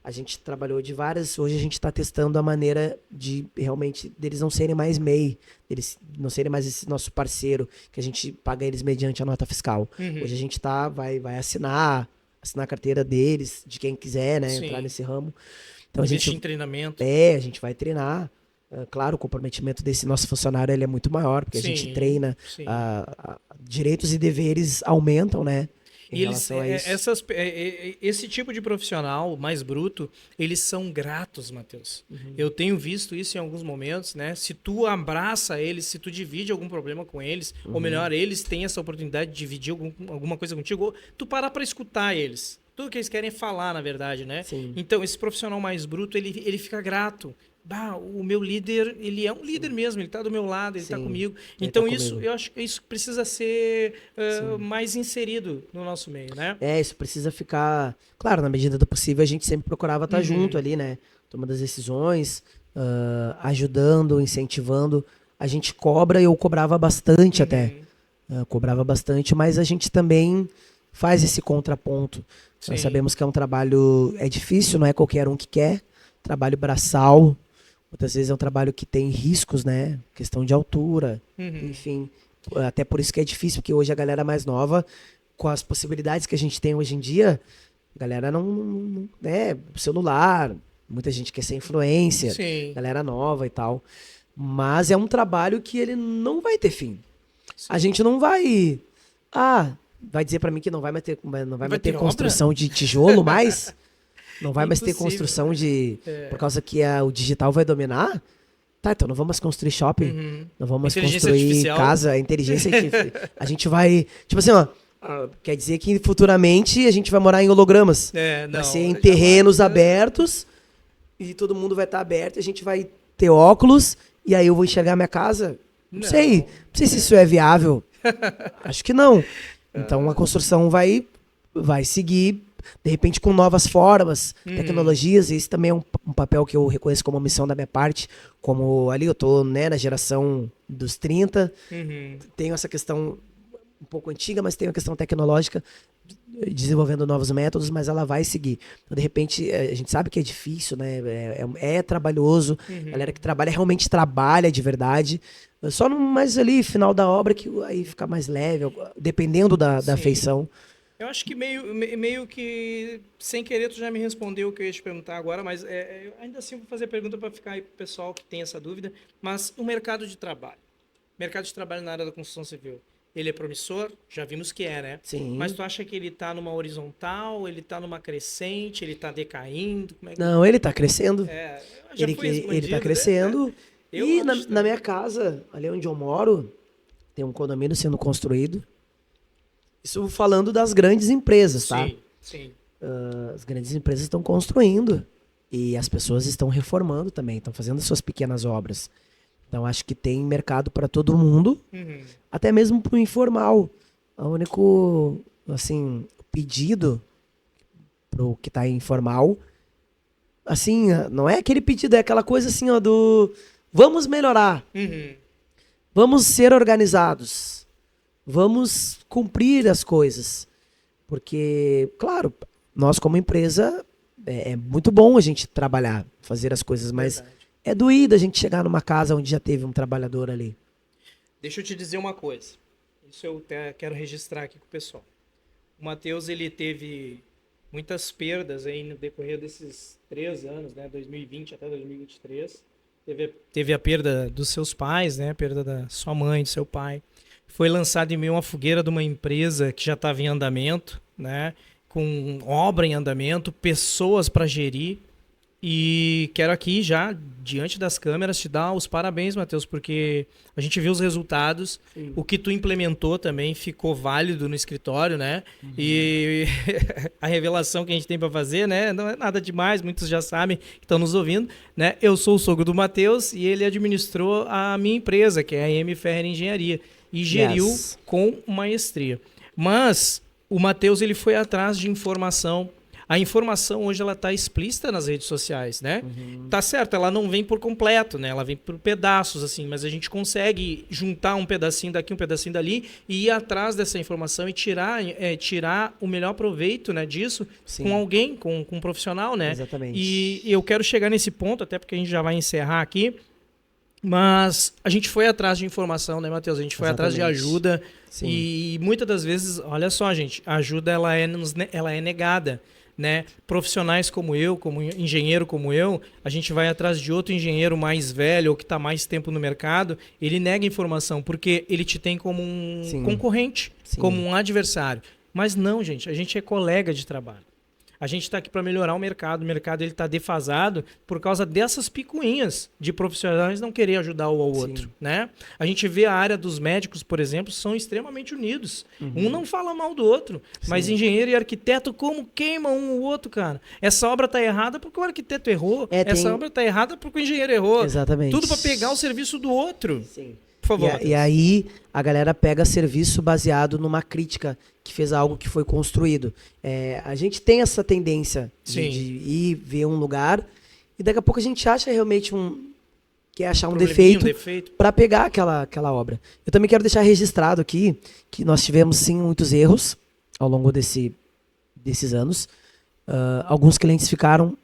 A gente trabalhou de várias, hoje a gente está testando a maneira de realmente deles não serem mais MEI, deles não serem mais esse nosso parceiro, que a gente paga eles mediante a nota fiscal. Hoje a gente vai assinar a carteira deles, de quem quiser, né, entrar nesse ramo. Então a gente em treinamento. A gente vai treinar. Claro, o comprometimento desse nosso funcionário ele é muito maior, porque a gente treina, direitos e deveres aumentam, né? E esse tipo de profissional mais bruto, eles são gratos, Matheus. Eu tenho visto isso em alguns momentos, né? Se tu abraça eles, se tu divide algum problema com eles, ou melhor, eles têm essa oportunidade de dividir alguma coisa contigo, tu parar para escutar eles. Tudo que eles querem é falar, na verdade, né? Sim. Então, esse profissional mais bruto, ele fica grato. O meu líder, ele é um líder mesmo, ele está do meu lado, ele está comigo. Então, eu acho que isso precisa ser mais inserido no nosso meio, né? Isso precisa ficar... Claro, na medida do possível, a gente sempre procurava estar junto ali, né? Tomando as decisões, ajudando, incentivando. A gente cobra, eu cobrava bastante até. Cobrava bastante, mas a gente também faz esse contraponto. Sim. Nós sabemos que é um trabalho... É difícil, não é qualquer um que quer. Trabalho braçal. Muitas vezes é um trabalho que tem riscos, né? Questão de altura, enfim. Até por isso que é difícil, porque hoje a galera mais nova, com as possibilidades que a gente tem hoje em dia, a galera não né? Celular, muita gente quer ser influencer, galera nova e tal. Mas é um trabalho que ele não vai ter fim. Sim. A gente não vai... vai dizer pra mim que não vai mais ter construção de tijolo mais... Não vai mais ter construção de... Por causa que o digital vai dominar? Tá, então não vamos mais construir shopping. Não vamos mais construir casa, inteligência artificial. A gente vai... Tipo assim, quer dizer que futuramente a gente vai morar em hologramas. Vai ser em terrenos abertos e todo mundo vai estar aberto. A gente vai ter óculos e aí eu vou enxergar minha casa. Não sei se isso é viável. Acho que não. Então a construção vai seguir... De repente com novas formas, tecnologias, esse também é um papel que eu reconheço como uma missão da minha parte, como ali eu tô, né, na geração dos 30, tenho essa questão um pouco antiga, mas tem uma questão tecnológica, desenvolvendo novos métodos, mas ela vai seguir. Então, de repente, a gente sabe que é difícil, né? É trabalhoso. A galera que trabalha realmente trabalha de verdade. Só no mais ali, final da obra, que aí fica mais leve, dependendo da feição. Eu acho que meio que, sem querer, tu já me respondeu o que eu ia te perguntar agora, mas eu ainda assim vou fazer a pergunta para ficar aí pro pessoal que tem essa dúvida. Mas o mercado de trabalho na área da construção civil, ele é promissor? Já vimos que é, né? Sim. Mas tu acha que ele tá numa horizontal, ele tá numa crescente, ele tá decaindo? Como é que... Não, ele tá crescendo. Ele Tá crescendo. Né? E na minha casa, ali onde eu moro, tem um condomínio sendo construído. Isso falando das grandes empresas, tá? Sim. As grandes empresas estão construindo e as pessoas estão reformando também, estão fazendo suas pequenas obras. Então, acho que tem mercado para todo mundo, até mesmo para o informal. O único, assim, pedido para o que está informal, assim, não é aquele pedido, é aquela coisa assim, ó, do vamos melhorar, vamos ser organizados. Vamos cumprir as coisas. Porque, claro, nós como empresa, é muito bom a gente trabalhar, fazer as coisas, mas é doído a gente chegar numa casa onde já teve um trabalhador ali. Deixa eu te dizer uma coisa. Isso eu até quero registrar aqui com o pessoal. O Matheus, ele teve muitas perdas aí no decorrer desses 3 anos, né? 2020 até 2023. Teve a perda dos seus pais, né? A perda da sua mãe, do seu pai. Foi lançado em meio a uma fogueira de uma empresa que já estava em andamento, né? Com obra em andamento, pessoas para gerir. E quero aqui já, diante das câmeras, te dar os parabéns, Matheus, porque a gente viu os resultados. Sim. O que tu implementou também ficou válido no escritório, né? E a revelação que a gente tem para fazer, né? Não é nada demais, muitos já sabem que estão nos ouvindo, né? Eu sou o sogro do Matheus e ele administrou a minha empresa, que é a M Ferrer Engenharia. E geriu com maestria. Mas o Matheus, ele foi atrás de informação. A informação hoje ela está explícita nas redes sociais, né? Tá certo, ela não vem por completo, né? Ela vem por pedaços, assim, mas a gente consegue juntar um pedacinho daqui, um pedacinho dali e ir atrás dessa informação e tirar o melhor proveito, né, disso. Sim. Com alguém, com um profissional, né? Exatamente. E eu quero chegar nesse ponto, até porque a gente já vai encerrar aqui. Mas a gente foi atrás de informação, né, Matheus? A gente foi atrás de ajuda. Sim. E muitas das vezes, olha só, gente, a ajuda ela é negada, né? Profissionais como eu, como engenheiro como eu, a gente vai atrás de outro engenheiro mais velho ou que está mais tempo no mercado, ele nega informação porque ele te tem como um concorrente, como um adversário. Mas não, gente, a gente é colega de trabalho. A gente está aqui para melhorar o mercado ele está defasado por causa dessas picuinhas de profissionais não querer ajudar um ao outro, né? A gente vê a área dos médicos, por exemplo, são extremamente unidos. Um não fala mal do outro, mas engenheiro e arquiteto como queimam um o outro, cara. Essa obra está errada porque o arquiteto errou. Essa obra está errada porque o engenheiro errou. Exatamente. Tudo para pegar o serviço do outro. Sim. Por favor. E aí a galera pega serviço baseado numa crítica que fez algo que foi construído. A gente tem essa tendência de ir ver um lugar e daqui a pouco a gente acha realmente quer achar um defeito para pegar aquela obra. Eu também quero deixar registrado aqui que nós tivemos sim muitos erros ao longo desses anos. Alguns clientes ficaram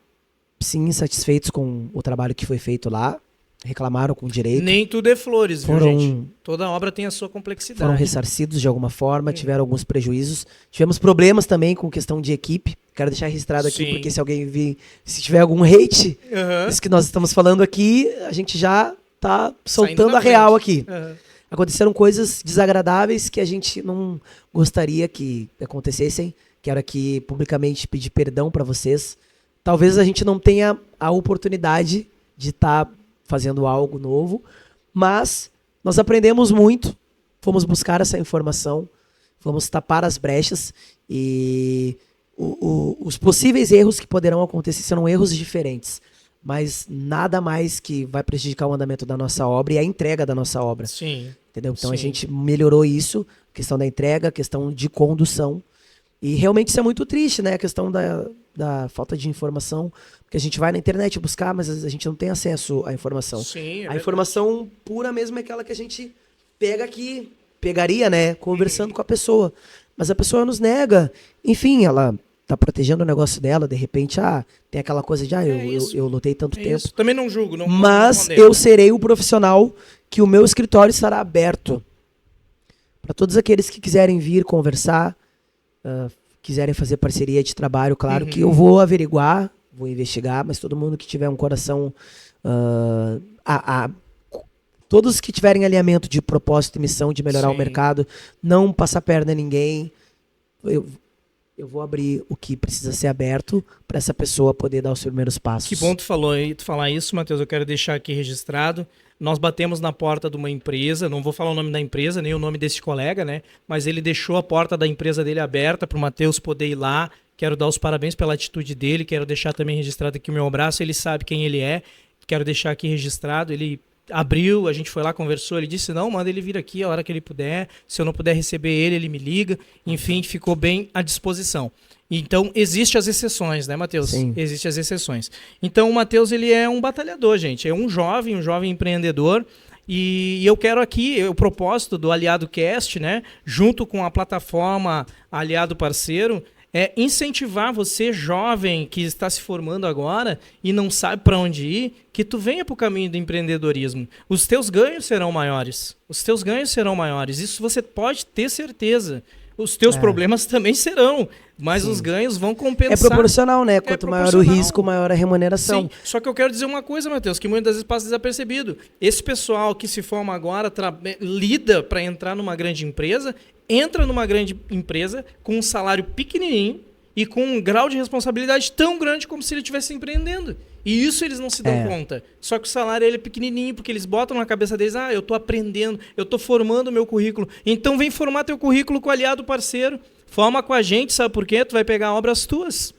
sim insatisfeitos com o trabalho que foi feito lá. Reclamaram com direito. Nem tudo é flores, viu, gente? Toda obra tem a sua complexidade. Foram ressarcidos de alguma forma, tiveram alguns prejuízos. Tivemos problemas também com questão de equipe. Quero deixar registrado aqui, porque se alguém vir, se tiver algum hate, isso que nós estamos falando aqui, a gente já tá soltando a real aqui. Aconteceram coisas desagradáveis que a gente não gostaria que acontecessem. Quero aqui publicamente pedir perdão para vocês. Talvez a gente não tenha a oportunidade de estar fazendo algo novo, mas nós aprendemos muito, fomos buscar essa informação, fomos tapar as brechas e os possíveis erros que poderão acontecer serão erros diferentes, mas nada mais que vai prejudicar o andamento da nossa obra e a entrega da nossa obra. Sim. Entendeu? Então a gente melhorou isso, questão da entrega, questão de condução. E realmente isso é muito triste, né? A questão da falta de informação. Porque a gente vai na internet buscar, mas a gente não tem acesso à informação. Sim, a informação pura mesmo é aquela que a gente pega aqui pegaria, né? Conversando com a pessoa. Mas a pessoa nos nega. Enfim, ela tá protegendo o negócio dela, de repente, tem aquela coisa de, eu lutei tanto tempo. Isso. Também não julgo, não. Mas eu serei o profissional que o meu escritório estará aberto para todos aqueles que quiserem vir conversar, quiserem fazer parceria de trabalho. Claro que eu vou averiguar, vou investigar, mas todo mundo que tiver um coração, todos que tiverem alinhamento de propósito e missão de melhorar o mercado, não passar perna a ninguém, eu vou abrir o que precisa ser aberto para essa pessoa poder dar os primeiros passos. Que bom tu falar isso, Matheus. Eu quero deixar aqui registrado. Nós batemos na porta de uma empresa, não vou falar o nome da empresa, nem o nome desse colega, né? Mas ele deixou a porta da empresa dele aberta para o Matheus poder ir lá. Quero dar os parabéns pela atitude dele. Quero deixar também registrado aqui o meu abraço. Ele sabe quem ele é. Quero deixar aqui registrado. Ele abriu, a gente foi lá, conversou, ele disse, não, manda ele vir aqui a hora que ele puder, se eu não puder receber ele me liga, enfim, ficou bem à disposição. Então, existem as exceções, né, Matheus? Sim. Existem as exceções. Então, o Matheus, ele é um batalhador, gente, é um jovem empreendedor, e eu quero aqui, o propósito do Aliado Cast, né, junto com a plataforma Aliado Parceiro, é incentivar você, jovem, que está se formando agora e não sabe para onde ir, que tu venha para o caminho do empreendedorismo. Os teus ganhos serão maiores. Isso você pode ter certeza. Os teus problemas também serão, mas os ganhos vão compensar. É proporcional, né? Quanto maior o risco, maior a remuneração. Sim. Só que eu quero dizer uma coisa, Matheus, que muitas vezes passa desapercebido. Esse pessoal que se forma agora, lida para entrar numa grande empresa, entra numa grande empresa com um salário pequenininho e com um grau de responsabilidade tão grande como se ele estivesse empreendendo. E isso eles não se dão conta. Só que o salário ele é pequenininho, porque eles botam na cabeça deles, eu estou aprendendo, eu estou formando o meu currículo. Então vem formar teu currículo com o Aliado Parceiro. Forma com a gente, sabe por quê? Tu vai pegar obras tuas.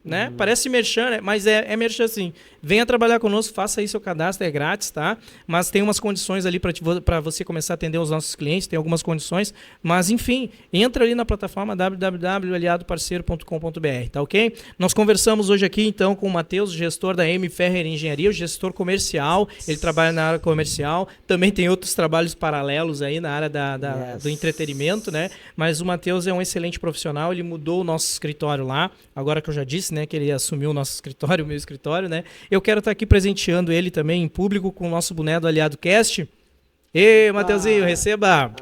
Né? Parece merchan, né? Mas é merchan sim. Venha trabalhar conosco, faça aí seu cadastro, é grátis, tá? Mas tem umas condições ali para você começar a atender os nossos clientes, tem algumas condições, mas enfim, entra ali na plataforma www.aliadoparceiro.com.br, tá ok? Nós conversamos hoje aqui então com o Matheus, gestor da M Ferrer Engenharia, o gestor comercial, ele trabalha na área comercial, também tem outros trabalhos paralelos aí na área do entretenimento, né? Mas o Matheus é um excelente profissional, ele mudou o nosso escritório lá, agora que eu já disse, né, que ele assumiu o nosso escritório, o meu escritório, né? Eu quero estar aqui presenteando ele também em público com o nosso boné do Aliado Cast. Ê, Matheusinho, receba!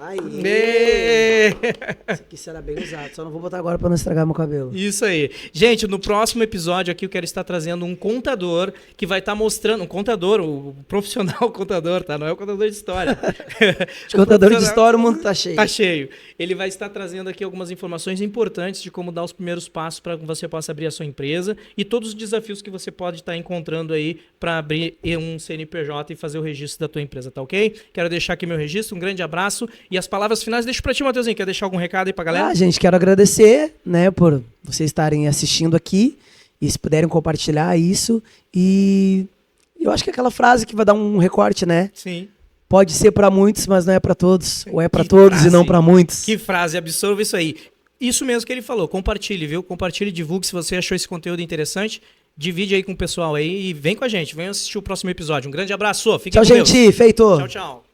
Esse aqui será bem usado, só não vou botar agora para não estragar meu cabelo. Isso aí. Gente, no próximo episódio aqui eu quero estar trazendo um contador que vai estar mostrando, um contador, o profissional contador, tá? Não é o contador de história. De contador de história o mundo tá cheio. Tá cheio. Ele vai estar trazendo aqui algumas informações importantes de como dar os primeiros passos para que você possa abrir a sua empresa e todos os desafios que você pode estar encontrando aí para abrir um CNPJ e fazer o registro da tua empresa, tá ok? Quero deixar aqui meu registro, um grande abraço e as palavras finais deixo para ti, Matheusinho. Quer deixar algum recado aí pra galera? Gente, quero agradecer, né, por vocês estarem assistindo aqui e se puderem compartilhar isso. E eu acho que é aquela frase que vai dar um recorte, né? Sim. Pode ser para muitos, mas não é para todos. Ou é para todos frase, e não para muitos. Que frase, absorva isso aí. Isso mesmo que ele falou, compartilhe, viu? Compartilhe, divulgue se você achou esse conteúdo interessante. Divide aí com o pessoal aí e vem com a gente. Venha assistir o próximo episódio. Um grande abraço, fique com Deus. Tchau, gente. Feito. Tchau, tchau.